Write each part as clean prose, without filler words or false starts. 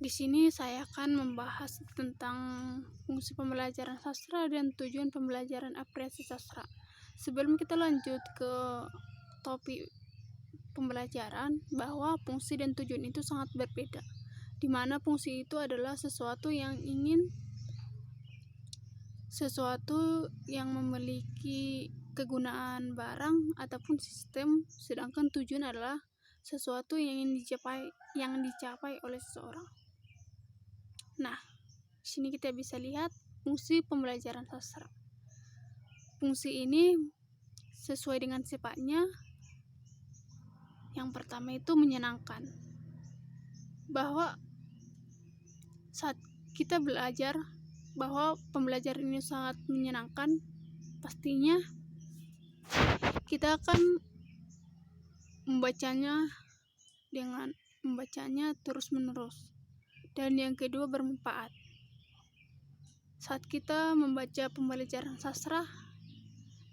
Di sini saya akan membahas tentang fungsi pembelajaran sastra dan tujuan pembelajaran apresiasi sastra. Sebelum kita lanjut ke topik pembelajaran, bahwa fungsi dan tujuan itu sangat berbeda. Di mana fungsi itu adalah sesuatu yang memiliki kegunaan barang ataupun sistem, sedangkan tujuan adalah sesuatu yang ingin dicapai oleh seseorang. Nah, di sini kita bisa lihat fungsi pembelajaran sastra. Fungsi ini sesuai dengan sifatnya. Yang pertama itu menyenangkan. Bahwa saat kita belajar, bahwa pembelajaran ini sangat menyenangkan, pastinya kita akan membacanya terus-menerus. Dan yang kedua, bermanfaat. Saat kita membaca pembelajaran sastra,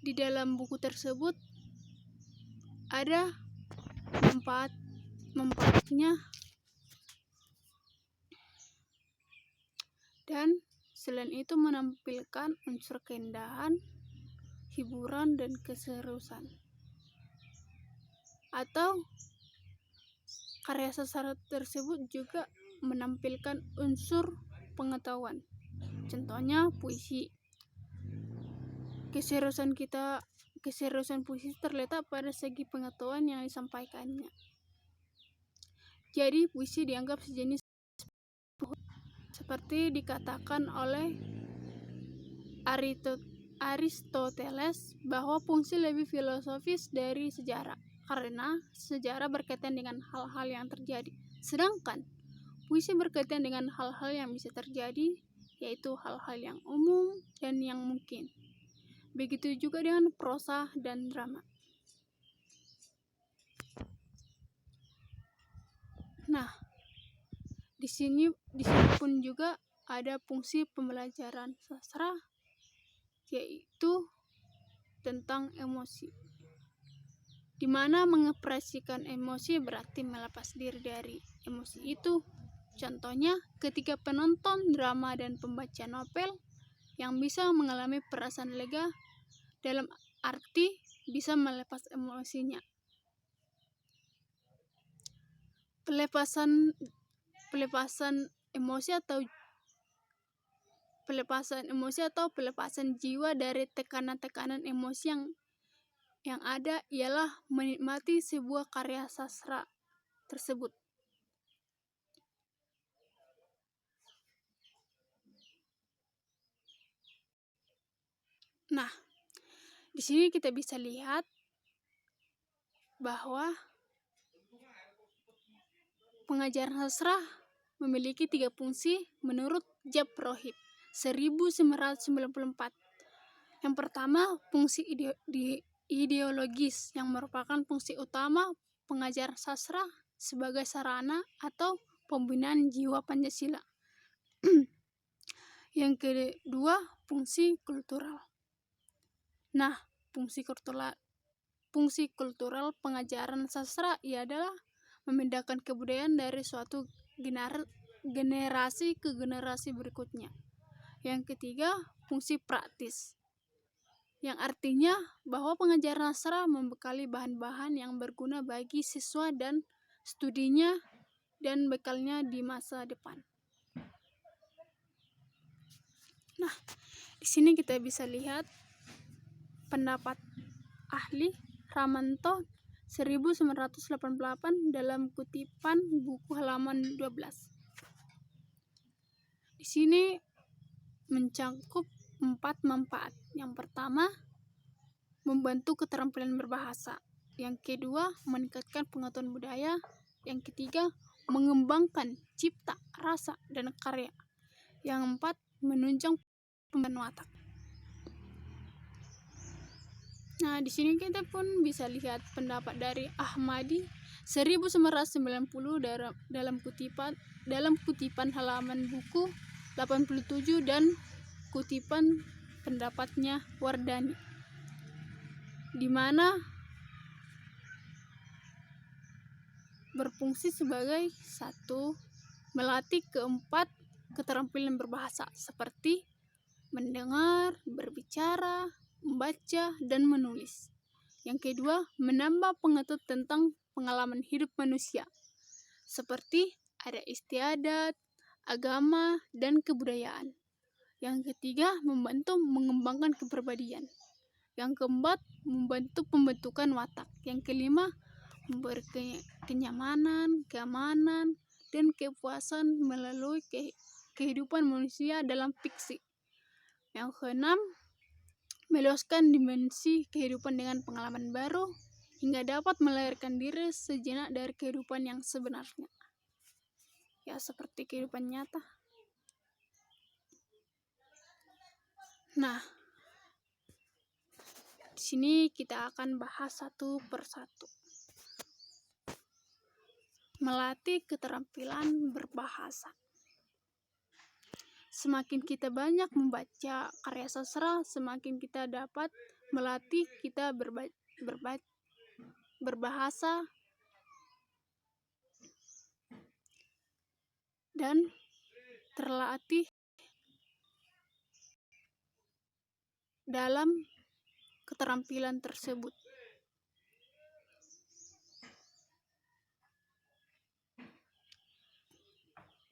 di dalam buku tersebut ada manfaatnya, dan selain itu menampilkan unsur keindahan, hiburan, dan keseriusan. Atau karya sastra tersebut juga menampilkan unsur pengetahuan. Contohnya puisi. Keseriusan puisi terletak pada segi pengetahuan yang disampaikannya. Jadi puisi dianggap sejenis, seperti dikatakan oleh Aristoteles bahwa fungsi lebih filosofis dari sejarah, karena sejarah berkaitan dengan hal-hal yang terjadi, sedangkan puisi berkaitan dengan hal-hal yang bisa terjadi, yaitu hal-hal yang umum dan yang mungkin. Begitu juga dengan prosa dan drama. Nah, di sini pun juga ada fungsi pembelajaran sastra, yaitu tentang emosi. Di mana mengekspresikan emosi berarti melepas diri dari emosi itu. Contohnya ketika penonton drama dan pembaca novel yang bisa mengalami perasaan lega, dalam arti bisa melepas emosinya. Pelepasan emosi atau pelepasan jiwa dari tekanan-tekanan emosi yang ada ialah menikmati sebuah karya sastra tersebut. Nah, di sini kita bisa lihat bahwa pengajaran sastra memiliki 3 fungsi menurut Jab Rohit 1994. Yang pertama, fungsi ideologis, yang merupakan fungsi utama pengajaran sastra sebagai sarana atau pembinaan jiwa Pancasila. Yang kedua, fungsi kultural. Nah, fungsi kultural pengajaran sastra adalah memindahkan kebudayaan dari suatu generasi ke generasi berikutnya. Yang ketiga, fungsi praktis, yang artinya bahwa pengajaran sastra membekali bahan-bahan yang berguna bagi siswa dan studinya dan bekalnya di masa depan. Nah, di sini kita bisa lihat pendapat ahli Ramanto 1988 dalam kutipan buku halaman 12. Di sini mencakup 4 manfaat. Yang pertama, membantu keterampilan berbahasa. Yang kedua, meningkatkan pengetahuan budaya. Yang ketiga, mengembangkan cipta, rasa, dan karya. Yang empat, menunjang pembangunan watak. Nah, di sini kita pun bisa lihat pendapat dari Ahmadi 1990 dalam kutipan halaman buku 87 dan kutipan pendapatnya Wardani, di mana berfungsi sebagai satu, Melatih keempat, keterampilan berbahasa seperti mendengar, berbicara, membaca, dan menulis. Yang kedua, menambah pengetahuan tentang pengalaman hidup manusia, seperti ada istiadat, agama, dan kebudayaan. Yang ketiga, membantu mengembangkan kepribadian. Yang keempat, membantu pembentukan watak. Yang kelima, memberi kenyamanan, keamanan, dan kepuasan melalui kehidupan manusia dalam fiksi. Yang keenam, meluaskan dimensi kehidupan dengan pengalaman baru hingga dapat melahirkan diri sejenak dari kehidupan yang sebenarnya. Ya, seperti kehidupan nyata. Nah, di sini kita akan bahas satu persatu. Melatih keterampilan berbahasa. Semakin kita banyak membaca karya sastra, semakin kita dapat melatih kita berbahasa dan terlatih dalam keterampilan tersebut.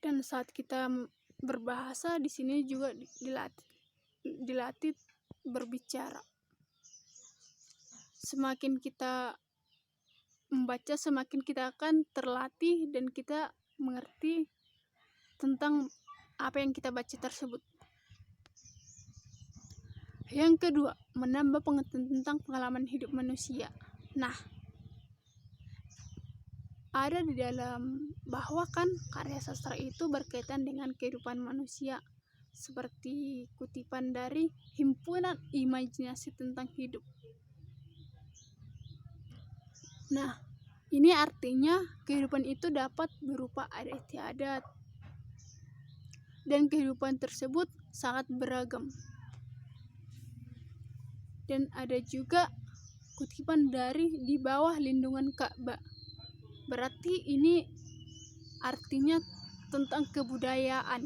Dan saat kita berbahasa di sini juga dilatih berbicara. Semakin kita membaca, semakin kita akan terlatih dan kita mengerti tentang apa yang kita baca tersebut. Yang kedua, menambah pengetahuan tentang pengalaman hidup manusia. Nah, ada di dalam bahwa kan karya sastra itu berkaitan dengan kehidupan manusia, seperti kutipan dari Himpunan Imajinasi Tentang Hidup. Nah, ini artinya kehidupan itu dapat berupa adat istiadat, dan kehidupan tersebut sangat beragam. Dan ada juga kutipan dari Di Bawah Lindungan Ka'bah. Berarti ini artinya tentang kebudayaan.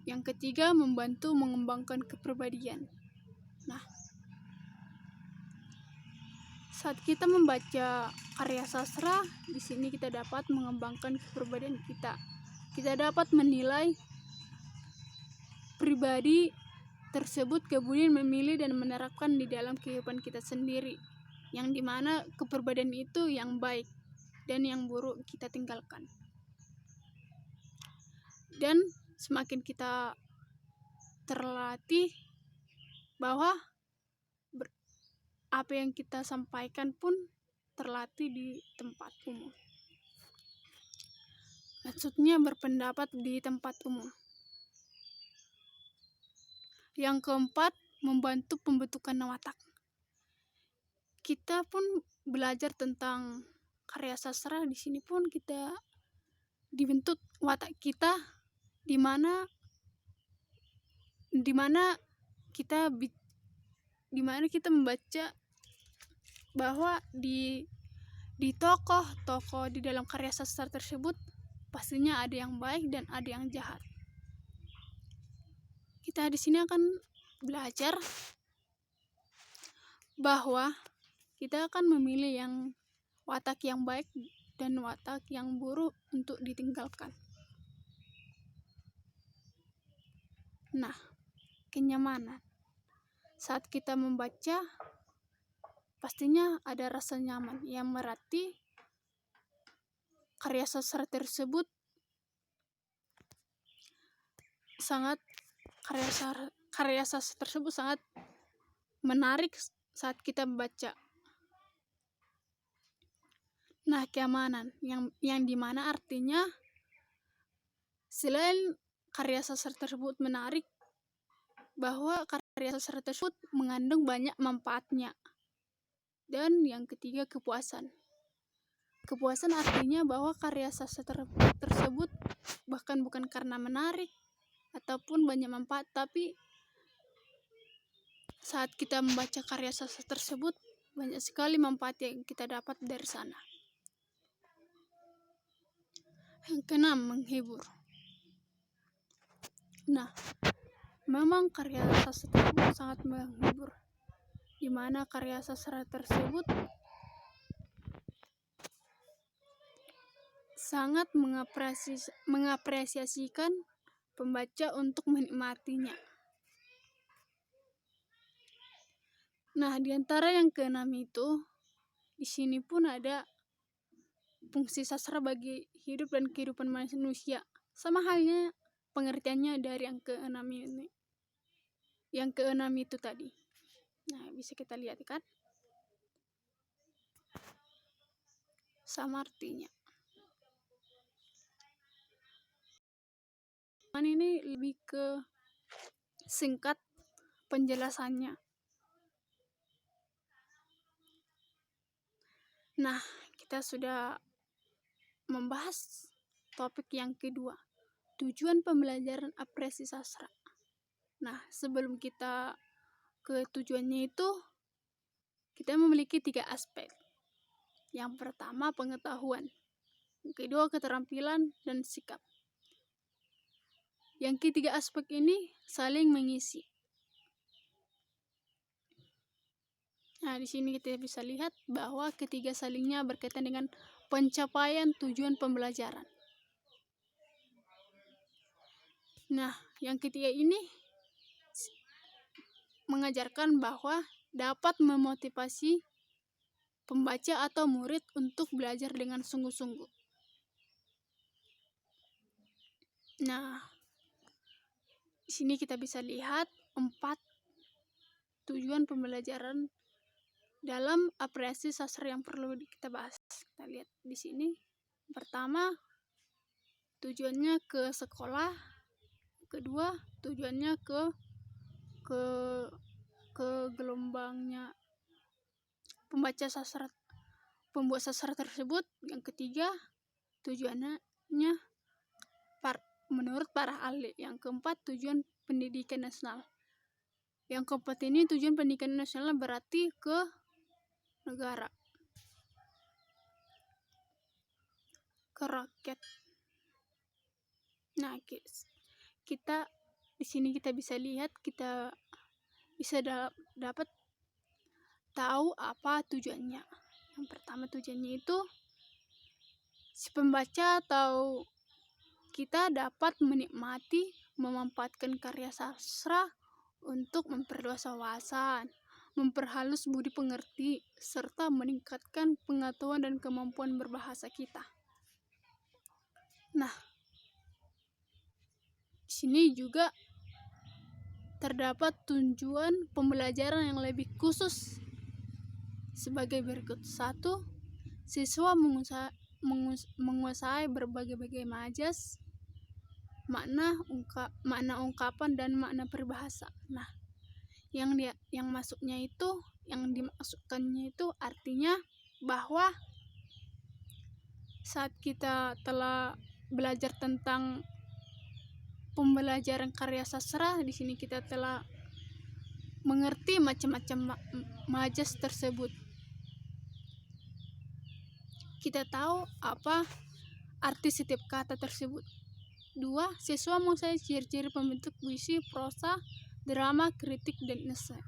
Yang ketiga, membantu mengembangkan kepribadian. Nah, saat kita membaca karya sastra, di sini kita dapat mengembangkan kepribadian kita. Kita dapat menilai pribadi tersebut, kemudian memilih dan menerapkan di dalam kehidupan kita sendiri, yang dimana kepribadian itu yang baik dan yang buruk kita tinggalkan. Dan semakin kita terlatih bahwa apa yang kita sampaikan pun terlatih di tempat umum. Maksudnya berpendapat di tempat umum. Yang keempat, membantu pembentukan watak. Kita pun belajar tentang karya sastra, di sini pun kita dibentuk watak kita, di mana kita membaca bahwa di tokoh di dalam karya sastra tersebut pastinya ada yang baik dan ada yang jahat. Kita di sini akan belajar bahwa kita akan memilih yang watak yang baik dan watak yang buruk untuk ditinggalkan. Nah, kenyamanan. Saat kita membaca, pastinya ada rasa nyaman, yang berarti karya sastra tersebut sangat menarik saat kita membaca. Nah, keamanan yang dimana artinya selain karya sastra tersebut menarik, bahwa karya sastra tersebut mengandung banyak manfaatnya. Dan yang ketiga, kepuasan. Kepuasan artinya bahwa karya sastra tersebut bahkan bukan karena menarik ataupun banyak manfaat, tapi saat kita membaca karya sastra tersebut banyak sekali manfaat yang kita dapat dari sana. Yang keenam, menghibur. Nah, memang karya sastra tersebut sangat menghibur, di mana karya sastra tersebut sangat mengapresiasikan pembaca untuk menikmatinya. Nah, di antara yang keenam itu, di sini pun ada fungsi sastra bagi hidup dan kehidupan manusia. Sama halnya pengertiannya dari yang keenam ini. Yang keenam itu tadi. Nah, bisa kita lihat kan? Sama artinya. Ini lebih ke singkat penjelasannya. Nah, kita sudah membahas topik yang kedua, tujuan pembelajaran apresiasi sastra. Nah, sebelum kita ke tujuannya itu, kita memiliki 3 aspek. Yang pertama, pengetahuan. Yang kedua, keterampilan dan sikap. Yang ketiga aspek ini saling mengisi. Nah, di sini kita bisa lihat bahwa ketiga salingnya berkaitan dengan pencapaian tujuan pembelajaran. Nah, yang ketiga ini mengajarkan bahwa dapat memotivasi pembaca atau murid untuk belajar dengan sungguh-sungguh. Nah, di sini kita bisa lihat 4 tujuan pembelajaran dalam apresiasi sastra yang perlu kita bahas. Kita lihat di sini. Pertama, tujuannya ke sekolah. Kedua, tujuannya ke gelombangnya pembaca sastra, pembuat sastra tersebut. Yang ketiga, tujuannya menurut para ahli. Yang keempat, tujuan pendidikan nasional. Yang keempat ini tujuan pendidikan nasional berarti ke negara, ke rakyat. Nah, kita di sini kita bisa lihat, kita bisa dapat tahu apa tujuannya. Yang pertama, tujuannya itu si pembaca atau kita dapat menikmati, memanfaatkan karya sastra untuk memperluas wawasan, memperhalus budi pengerti, serta meningkatkan pengetahuan dan kemampuan berbahasa kita. Nah, di sini juga terdapat tujuan pembelajaran yang lebih khusus sebagai berikut. 1. Siswa menguasai berbagai majas, makna ungkapan dan makna peribahasa. Nah, yang dimaksudkannya itu artinya bahwa saat kita telah belajar tentang pembelajaran karya sastra, di sini kita telah mengerti macam-macam majas tersebut. Kita tahu apa arti setiap kata tersebut. 2. Siswa menguasai ciri-ciri pembentuk puisi, prosa, drama, kritik, dan esai.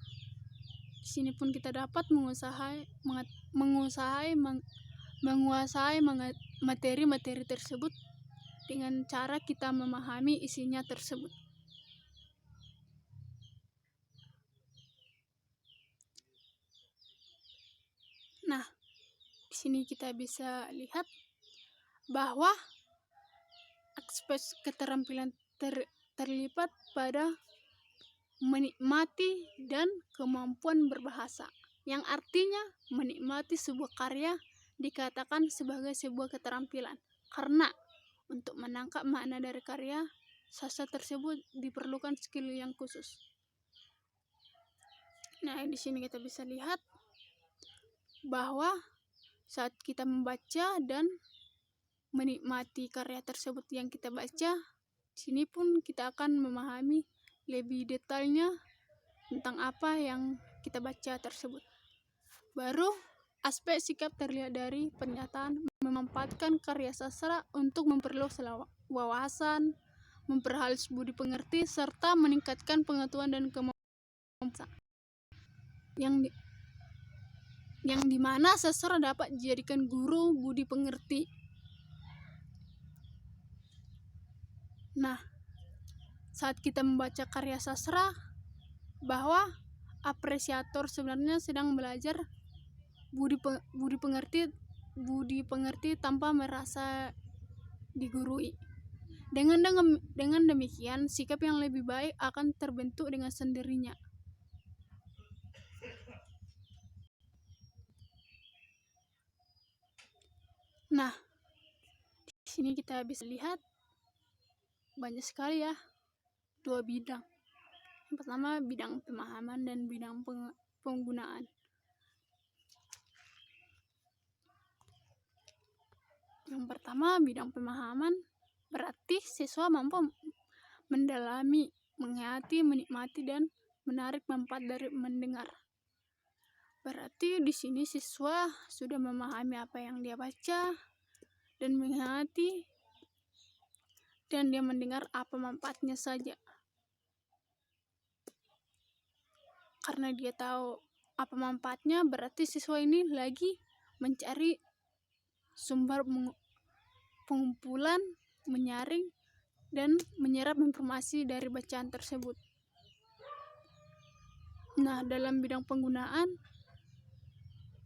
Di sini pun kita dapat menguasai materi-materi tersebut dengan cara kita memahami isinya tersebut. Nah, di sini kita bisa lihat bahwa aspek keterampilan terlibat pada menikmati dan kemampuan berbahasa, yang artinya menikmati sebuah karya dikatakan sebagai sebuah keterampilan, karena untuk menangkap makna dari karya sastra tersebut diperlukan skill yang khusus. Nah, di sini kita bisa lihat bahwa saat kita membaca dan menikmati karya tersebut yang kita baca, sini pun kita akan memahami lebih detailnya tentang apa yang kita baca tersebut. Baru aspek sikap terlihat dari pernyataan memanfaatkan karya sastra untuk memperluas wawasan, memperhalus budi pengerti, serta meningkatkan pengetahuan dan kemampuan yang dimana sastra dapat dijadikan guru budi pengerti. Nah, saat kita membaca karya sastra, bahwa apresiator sebenarnya sedang belajar budi pengerti tanpa merasa digurui. Dengan demikian, sikap yang lebih baik akan terbentuk dengan sendirinya. Nah, di sini kita bisa lihat banyak sekali ya, 2 bidang. Yang pertama bidang pemahaman dan bidang penggunaan. Yang pertama bidang pemahaman berarti siswa mampu mendalami, menghayati, menikmati, dan menarik manfaat dari mendengar. Berarti di sini siswa sudah memahami apa yang dia baca dan menghayati, dan dia mendengar apa manfaatnya saja. Karena dia tahu apa manfaatnya, berarti siswa ini lagi mencari sumber pengumpulan, menyaring, dan menyerap informasi dari bacaan tersebut. Nah, dalam bidang penggunaan,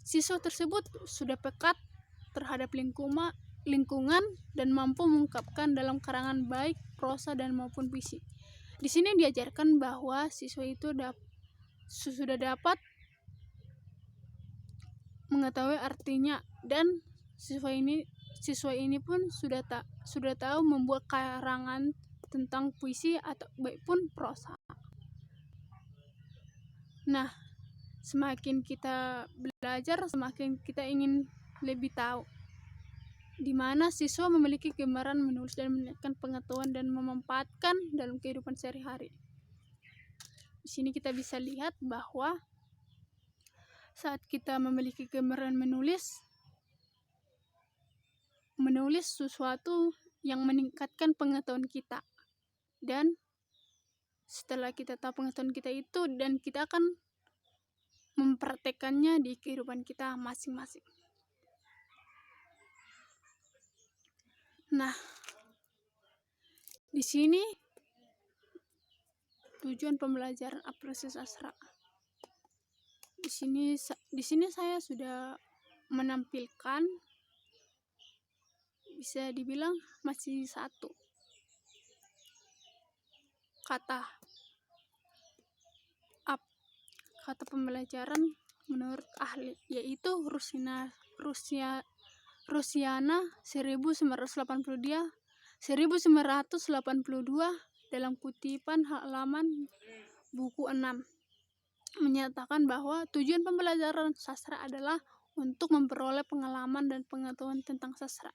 siswa tersebut sudah pekat terhadap lingkungan dan mampu mengungkapkan dalam karangan baik prosa dan maupun puisi. Di sini diajarkan bahwa siswa itu sudah dapat mengetahui artinya, dan siswa ini pun sudah tahu membuat karangan tentang puisi atau baik pun prosa. Nah, semakin kita belajar, semakin kita ingin lebih tahu di mana siswa memiliki gambaran menulis dan meningkatkan pengetahuan dan memanfaatkan dalam kehidupan sehari-hari. Di sini kita bisa lihat bahwa saat kita memiliki gambaran menulis sesuatu yang meningkatkan pengetahuan kita, dan setelah kita tahu pengetahuan kita itu, dan kita akan mempraktekannya di kehidupan kita masing-masing. Nah, di sini tujuan pembelajaran apresiasi sastra. Di sini saya sudah menampilkan, bisa dibilang masih satu kata pembelajaran menurut ahli, yaitu Rusiana 1982 dalam kutipan halaman buku 6 menyatakan bahwa tujuan pembelajaran sastra adalah untuk memperoleh pengalaman dan pengetahuan tentang sastra.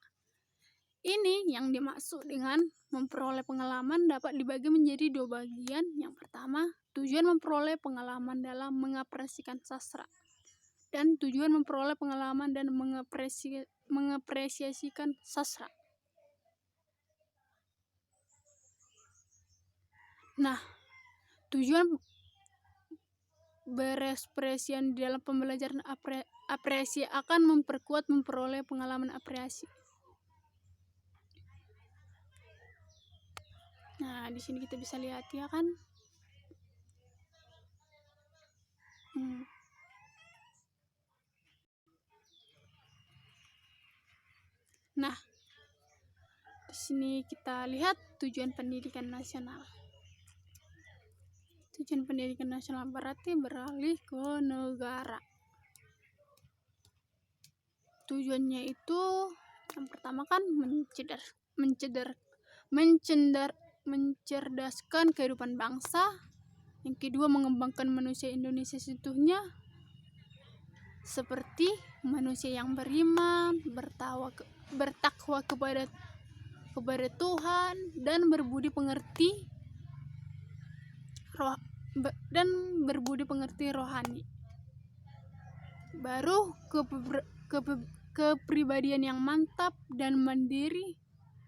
Ini yang dimaksud dengan memperoleh pengalaman dapat dibagi menjadi 2 bagian. Yang pertama, tujuan memperoleh pengalaman dalam mengapresiasikan sastra, dan tujuan memperoleh pengalaman dan mengapresiasikan sastra. Nah, tujuan berekspresi di dalam pembelajaran apresiasi akan memperkuat memperoleh pengalaman apresiasi. Nah, di sini kita bisa lihat ya kan. Nah, di sini kita lihat tujuan pendidikan nasional. Tujuan pendidikan nasional berarti beralih ke negara. Tujuannya itu yang pertama kan mencerdaskan kehidupan bangsa. Yang kedua, mengembangkan manusia Indonesia seutuhnya. seperti manusia yang beriman, bertakwa kepada Tuhan, dan berbudi pengerti rohani. Baru kepribadian yang mantap dan mandiri,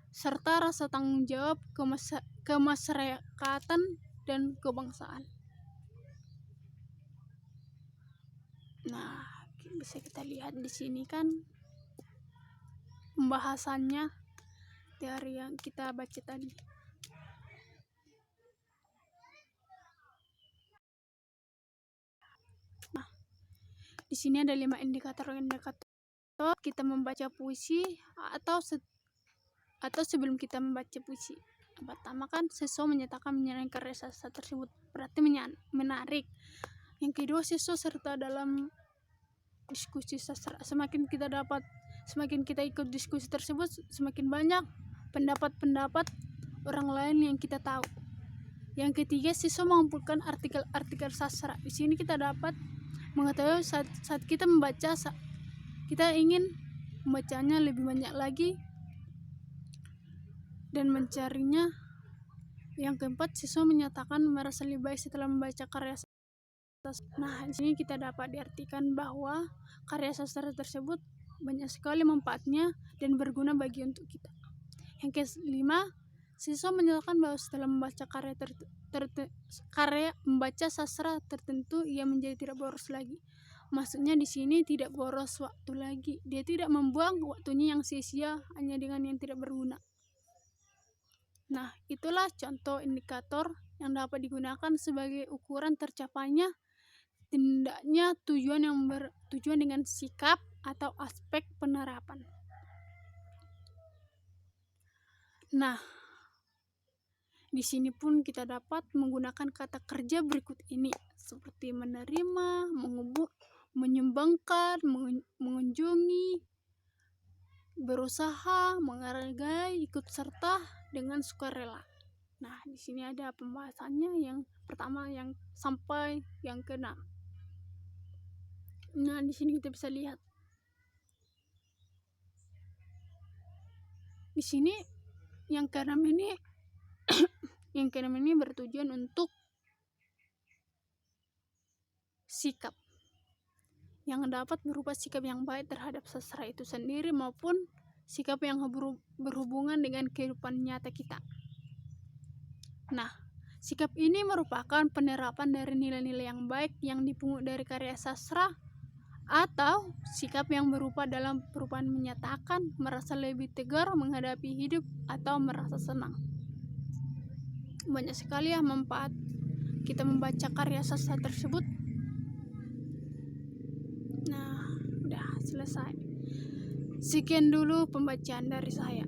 serta rasa tanggung jawab kemasyarakatan dan kebangsaan. Nah, bisa kita lihat di sini kan pembahasannya dari yang kita baca tadi. Nah, di sini ada 5 indikator kita membaca puisi atau sebelum kita membaca puisi. Pertama kan seseorang menyatakan menyenangkan karya sastra tersebut, berarti menarik. Yang kedua, seseorang serta dalam diskusi sastra. Semakin kita ikut diskusi tersebut, semakin banyak pendapat orang lain yang kita tahu. Yang ketiga, seseorang mengumpulkan artikel sastra. Di sini kita dapat mengetahui saat kita membaca, kita ingin membacanya lebih banyak lagi dan mencarinya. Yang keempat, siswa menyatakan merasa lebih baik setelah membaca karya sastra. Nah, di sini kita dapat diartikan bahwa karya sastra tersebut banyak sekali manfaatnya dan berguna bagi untuk kita. Yang kelima, siswa menyatakan bahwa setelah membaca membaca sastra tertentu, ia menjadi tidak boros lagi. Maksudnya di sini tidak boros waktu lagi. Dia tidak membuang waktunya yang sia-sia hanya dengan yang tidak berguna. Nah, itulah contoh indikator yang dapat digunakan sebagai ukuran tercapainya tindaknya tujuan dengan sikap atau aspek penerapan. Nah, di sini pun kita dapat menggunakan kata kerja berikut ini, seperti menerima, menyumbangkan, mengunjungi, berusaha, menghargai, ikut serta, dengan sukarela. Nah, di sini ada pembahasannya. Yang pertama yang sampai yang ke-6. Nah, di sini kita bisa lihat. Di sini yang ke-6 ini bertujuan untuk sikap yang dapat berupa sikap yang baik terhadap sastra itu sendiri maupun sikap yang berhubungan dengan kehidupan nyata kita. Nah, sikap ini merupakan penerapan dari nilai-nilai yang baik yang dipungut dari karya sastra, atau sikap yang berupa dalam perubahan menyatakan merasa lebih tegar menghadapi hidup atau merasa senang. Banyak sekali ya manfaat kita membaca karya sastra tersebut. Nah, udah selesai. Sekian dulu pembacaan dari saya.